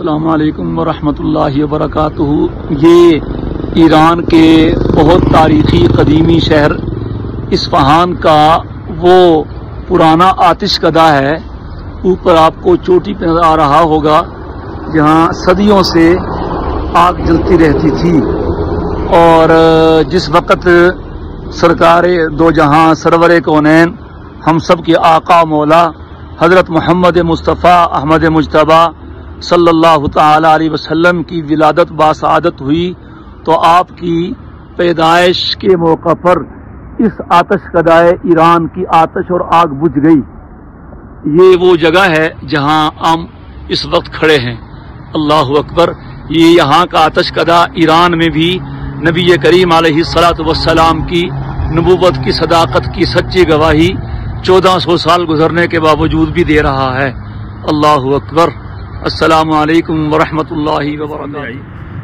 السلام علیکم ورحمۃ اللہ وبرکاتہ۔ یہ ایران کے بہت تاریخی قدیمی شہر اصفہان کا وہ پرانا آتش کدہ ہے۔ اوپر آپ کو چوٹی پہ نظر آ رہا ہوگا جہاں صدیوں سے آگ جلتی رہتی تھی، اور جس وقت سرکار دو جہاں سرور کونین ہم سب کے آقا مولا حضرت محمد مصطفیٰ احمد مجتبیٰ صلی اللہ تعالی علیہ وسلم کی ولادت باسعادت ہوئی، تو آپ کی پیدائش کے موقع پر اس آتش کدہ ایران کی آتش اور آگ بجھ گئی۔ یہ وہ جگہ ہے جہاں ہم اس وقت کھڑے ہیں۔ اللہ اکبر۔ یہ یہاں کا آتش کدہ ایران میں بھی نبی کریم علیہ الصلوۃ والسلام کی نبوت کی صداقت کی سچی گواہی 1400 سال گزرنے کے باوجود بھی دے رہا ہے۔ اللہ اکبر۔ السلام علیکم ورحمۃ اللہ وبرکاتہ۔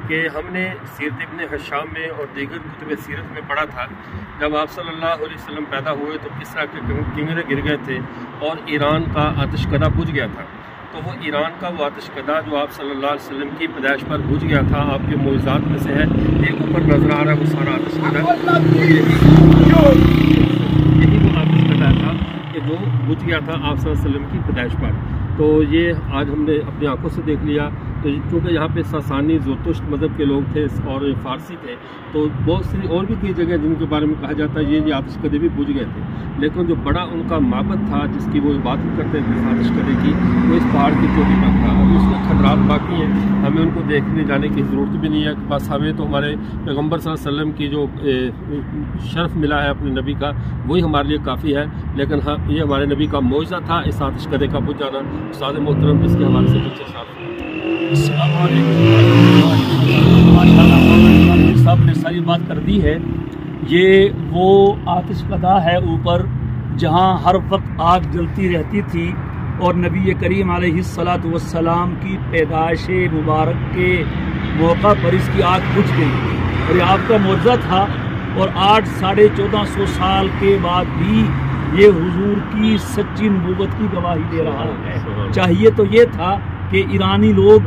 کہ ہم نے سیرت ابن حشام میں اور دیگر کتب سیرت میں پڑھا تھا، جب آپ صلی اللہ علیہ وسلم پیدا ہوئے تو کس طرح کے کنگرے گر گئے تھے اور ایران کا آتش کدہ بجھ گیا تھا۔ تو وہ ایران کا وہ آتش کدہ جو آپ صلی اللہ علیہ وسلم کی پیدائش پر بجھ گیا تھا، آپ کے معجزات میں سے ہے۔ ایک اوپر نظر آ رہا ہے وہ سارا آتش کدہ، یہی وہ آتش کدہ تھا کہ جو بجھ گیا تھا آپ صلی اللہ علیہ وسلم کی پیدائش پر۔ تو یہ آج ہم نے اپنی آنکھوں سے دیکھ لیا۔ تو چونکہ یہاں پہ ساسانی زرتشت مذہب کے لوگ تھے اور فارسی تھے، تو بہت سی اور بھی کئی جگہ جن کے بارے میں کہا جاتا ہے یہ آتش کدے بھی بجھ گئے تھے، لیکن جو بڑا ان کا معبد تھا جس کی وہ عبادت کرتے تھے آتش کدے کی، وہ اس پہاڑ کی چوٹی پر تھا۔ ابھی اس کے خطرات باقی ہیں، ہمیں ان کو دیکھنے جانے کی ضرورت بھی نہیں ہے، بس ہمیں تو ہمارے پیغمبر صلی اللہ علیہ وسلم کی جو شرف ملا ہے اپنے نبی کا، وہی ہمارے لیے کافی ہے۔ لیکن ہاں، یہ ہمارے نبی کا معجزہ تھا اس آتش کدے کا بجھ جانا۔ استاد محترم اس کے حوالے سے کچھ ارشاد۔ السلام علیکم۔ صاحب نے ساری بات کر دی ہے۔ یہ وہ آتش کدہ ہے اوپر جہاں ہر وقت آگ جلتی رہتی تھی، اور نبی کریم علیہ الصلوۃ والسلام کی پیدائش مبارک کے موقع پر اس کی آگ بجھ گئی، اور یہ آپ کا معجزہ تھا۔ اور 1450 سال کے بعد بھی یہ حضور کی سچی نبوت کی گواہی دے رہا ہے۔ چاہیے تو یہ تھا کہ ایرانی لوگ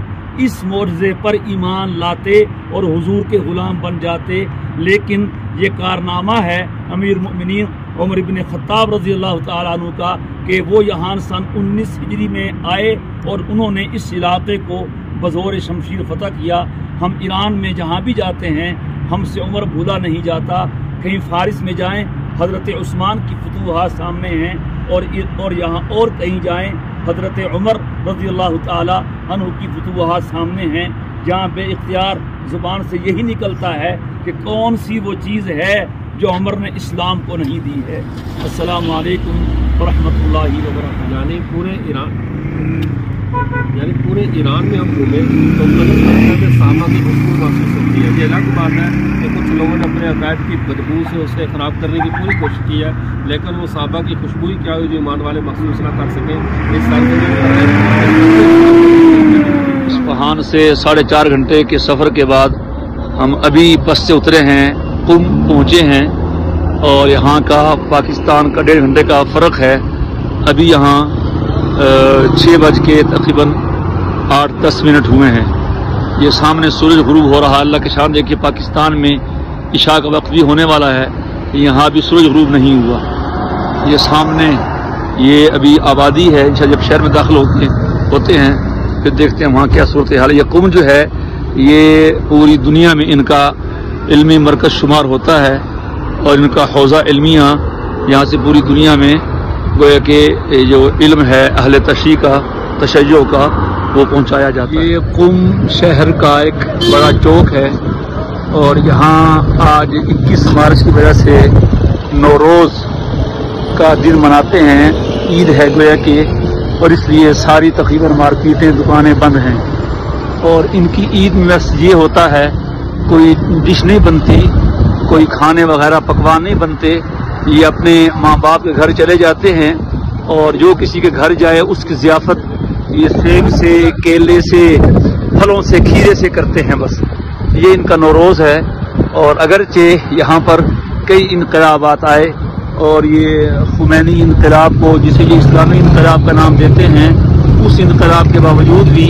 اس معجزے پر ایمان لاتے اور حضور کے غلام بن جاتے، لیکن یہ کارنامہ ہے امیر المؤمنین عمر بن خطاب رضی اللہ تعالیٰ عنہ کا کہ وہ یہاں سن 19 ہجری میں آئے اور انہوں نے اس علاقے کو بزور شمشیر فتح کیا۔ ہم ایران میں جہاں بھی جاتے ہیں ہم سے عمر بھولا نہیں جاتا۔ کہیں فارس میں جائیں حضرت عثمان کی فتوحات سامنے ہیں، اور یہاں اور کہیں جائیں حضرت عمر رضی اللہ تعالی عنہ کی فتوحات سامنے ہیں، جہاں بے اختیار زبان سے یہی نکلتا ہے کہ کون سی وہ چیز ہے جو عمر نے اسلام کو نہیں دی ہے۔ السلام علیکم ورحمۃ اللہ وبرکاتہ۔ یعنی پورے ایران میں ہم گھومیں تو مطلب صحابہ کی خوشبو محسوس ہوتی ہے۔ یہ الگ بات ہے کہ کچھ لوگوں نے اپنے عقائد کی بدبو سے اسے خراب کرنے کی پوری کوشش کی ہے، لیکن وہ صحابہ کی خوشبو ہی کیا ہوئی جو ایمان والے محسوس نہ کر سکیں۔ اس اصفہان سے 4.5 گھنٹے کے سفر کے بعد ہم ابھی بس سے اترے ہیں، قم پہنچے ہیں، اور یہاں کا پاکستان کا 1.5 گھنٹے کا فرق ہے۔ ابھی یہاں 6 بج کے تقریباً 8-10 منٹ ہوئے ہیں۔ یہ سامنے سورج غروب ہو رہا ہے۔ اللہ کے شان دیکھیے، پاکستان میں عشاء کا وقت بھی ہونے والا ہے، یہاں بھی سورج غروب نہیں ہوا۔ یہ سامنے یہ ابھی آبادی ہے، انشاءاللہ جب شہر میں داخل ہوتے ہیں پھر دیکھتے ہیں وہاں کیا صورتحال ہے۔ یہ قم جو ہے یہ پوری دنیا میں ان کا علمی مرکز شمار ہوتا ہے، اور ان کا حوزہ علمیہ یہاں سے پوری دنیا میں گویا کہ جو علم ہے اہل تشیع کا وہ پہنچایا جاتا ہے۔ یہ قم شہر کا ایک بڑا چوک ہے، اور یہاں آج 21 مارچ کی وجہ سے نوروز کا دن مناتے ہیں، عید ہے گویا کہ، اور اس لیے ساری تقریباً مارکیٹیں دکانیں بند ہیں۔ اور ان کی عید میں بس یہ ہوتا ہے کوئی ڈش نہیں بنتی، کوئی کھانے وغیرہ پکوان نہیں بنتے، یہ اپنے ماں باپ کے گھر چلے جاتے ہیں، اور جو کسی کے گھر جائے اس کی ضیافت یہ سیب سے، کیلے سے، پھلوں سے، کھیرے سے کرتے ہیں۔ بس یہ ان کا نوروز ہے۔ اور اگرچہ یہاں پر کئی انقلابات آئے، اور یہ خمینی انقلاب کو جسے یہ اسلامی انقلاب کا نام دیتے ہیں، اس انقلاب کے باوجود بھی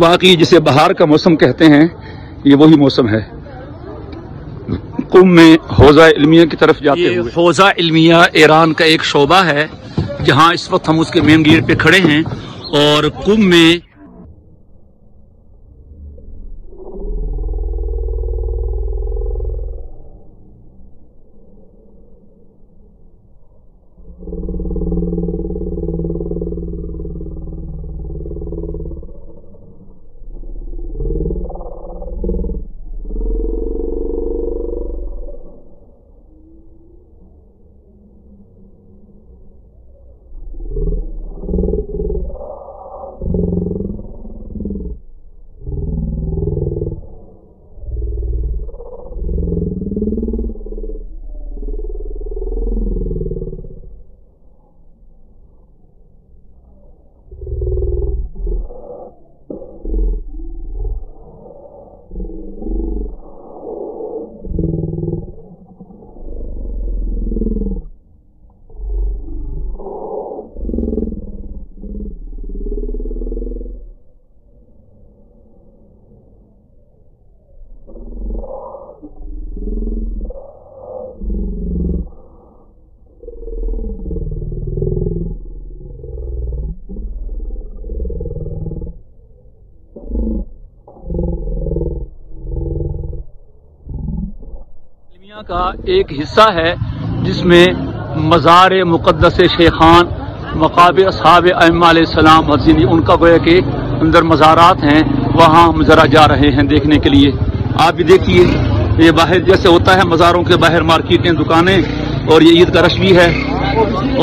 باقی جسے بہار کا موسم کہتے ہیں یہ وہی موسم ہے۔ قم میں حوزہ علمیہ کی طرف جاتے ہوئے، حوزہ علمیہ ایران کا ایک شعبہ ہے جہاں اس وقت ہم اس کے مین گیٹ پہ کھڑے ہیں، اور قم میں کا ایک حصہ ہے جس میں مزار مقدس شیخان، مقابر اصحاب ائمہ علیہ السلام، ان کا گویا کہ اندر مزارات ہیں، وہاں ہم ذرا جا رہے ہیں دیکھنے کے لیے۔ آپ بھی دیکھیے، یہ باہر جیسے ہوتا ہے مزاروں کے باہر مارکیٹیں، دکانیں، اور یہ عید کا رش بھی ہے،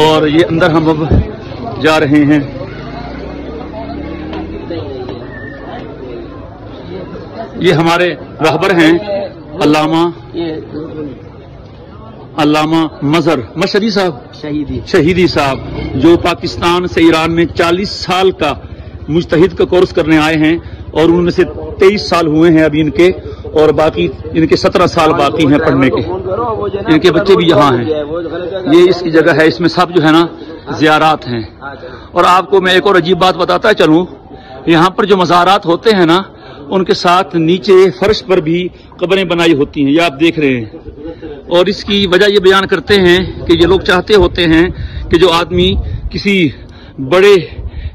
اور یہ اندر ہم اب جا رہے ہیں۔ یہ ہمارے رہبر ہیں علامہ مظہر مشہدی صاحب، شہیدی صاحب، جو پاکستان سے ایران میں 40 سال کا مجتہد کا کورس کرنے آئے ہیں، اور ان میں سے 23 سال ہوئے ہیں ابھی ان کے، اور باقی ان کے 17 سال باقی ہیں پڑھنے کے۔ ان کے بچے بھی یہاں ہیں، یہ اس کی جگہ ہے، اس میں سب جو ہے نا زیارات ہیں۔ اور آپ کو میں ایک اور عجیب بات بتاتا چلوں، یہاں پر جو مزارات ہوتے ہیں نا، ان کے ساتھ نیچے فرش پر بھی قبریں بنائی ہوتی ہیں، یہ آپ دیکھ رہے ہیں۔ اور اس کی وجہ یہ بیان کرتے ہیں کہ یہ لوگ چاہتے ہوتے ہیں کہ جو آدمی کسی بڑے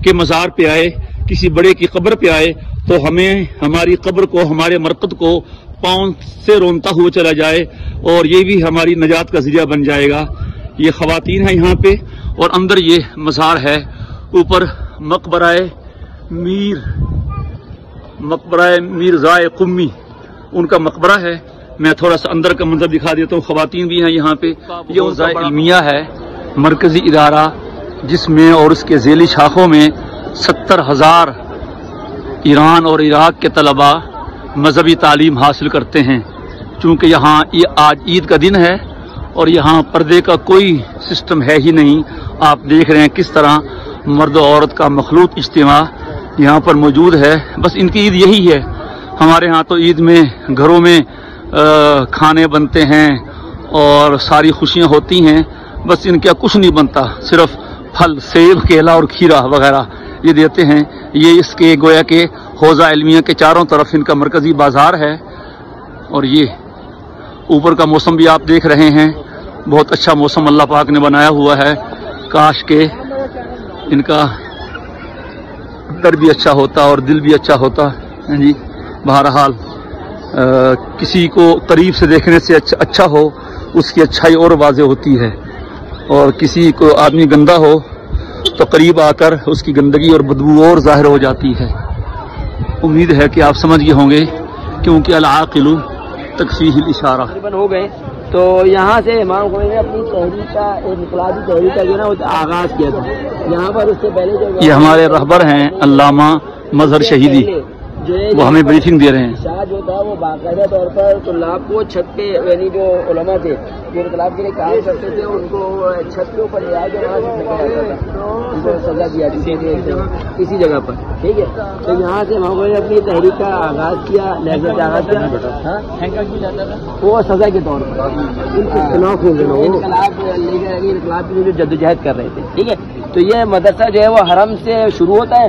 کے مزار پہ آئے، کسی بڑے کی قبر پہ آئے، تو ہمیں ہماری قبر کو، ہمارے مرقد کو پاؤں سے رونتا ہوا چلا جائے، اور یہ بھی ہماری نجات کا ذریعہ بن جائے گا۔ یہ خواتین ہیں یہاں پہ، اور اندر یہ مزار ہے۔ اوپر مقبرہ میرزائے قمی، ان کا مقبرہ ہے۔ میں تھوڑا سا اندر کا منظر دکھا دیتا ہوں، خواتین بھی ہیں یہاں پہ۔ یہ حوزہ علمیہ ہے، مرکزی ادارہ، جس میں اور اس کے ذیلی شاخوں میں 70,000 ایران اور عراق کے طلباء مذہبی تعلیم حاصل کرتے ہیں۔ چونکہ یہاں یہ آج عید کا دن ہے، اور یہاں پردے کا کوئی سسٹم ہے ہی نہیں۔ آپ دیکھ رہے ہیں کس طرح مرد و عورت کا مخلوط اجتماع یہاں پر موجود ہے۔ بس ان کی عید یہی ہے۔ ہمارے ہاں تو عید میں گھروں میں کھانے بنتے ہیں اور ساری خوشیاں ہوتی ہیں، بس ان کا کچھ نہیں بنتا، صرف پھل، سیب، کیلا اور کھیرا وغیرہ یہ دیتے ہیں۔ یہ اس کے گویا کہ حوزہ علمیہ کے چاروں طرف ان کا مرکزی بازار ہے۔ اور یہ اوپر کا موسم بھی آپ دیکھ رہے ہیں، بہت اچھا موسم اللہ پاک نے بنایا ہوا ہے۔ کاش کہ ان کا در بھی اچھا ہوتا اور دل بھی اچھا ہوتا جی۔ بہرحال کسی کو قریب سے دیکھنے سے اچھا ہو، اس کی اچھائی اور واضح ہوتی ہے، اور کسی کو آدمی گندا ہو تو قریب آ کر اس کی گندگی اور بدبو اور ظاہر ہو جاتی ہے۔ امید ہے کہ آپ سمجھ گئے ہوں گے، کیونکہ العاقل تکفیہ الاشارہ ہو گئے۔ تو یہاں سے امام خمینی نے اپنی تحریک کا، انقلابی تحریک کا جو نا آغاز کیا تھا یہاں پر۔ اس سے پہلے یہ ہمارے رہبر ہیں علامہ مظہر شہیدی، وہ ہمیں بریفنگ دے رہے ہیں۔ شاہ جو تھا وہ باقاعدہ طور پر طلاب کو چھت پہ، یعنی جو علماء تھے جو انقلاب کے لیے کام کرتے تھے، ان کو چھت کے اوپر لے آ کے وہاں سے پھینکا جاتا تھا، ان کو سزا دیا اسی جگہ پر، ٹھیک ہے۔ تو یہاں سے محمد نے اپنی تحریک کا آغاز کیا، لہذا آغاز کیا وہ سزا کے طور پر انقلاب کی جو جدوجہد کر رہے تھے، ٹھیک ہے۔ تو یہ مدرسہ جو ہے وہ حرم سے شروع ہوتا ہے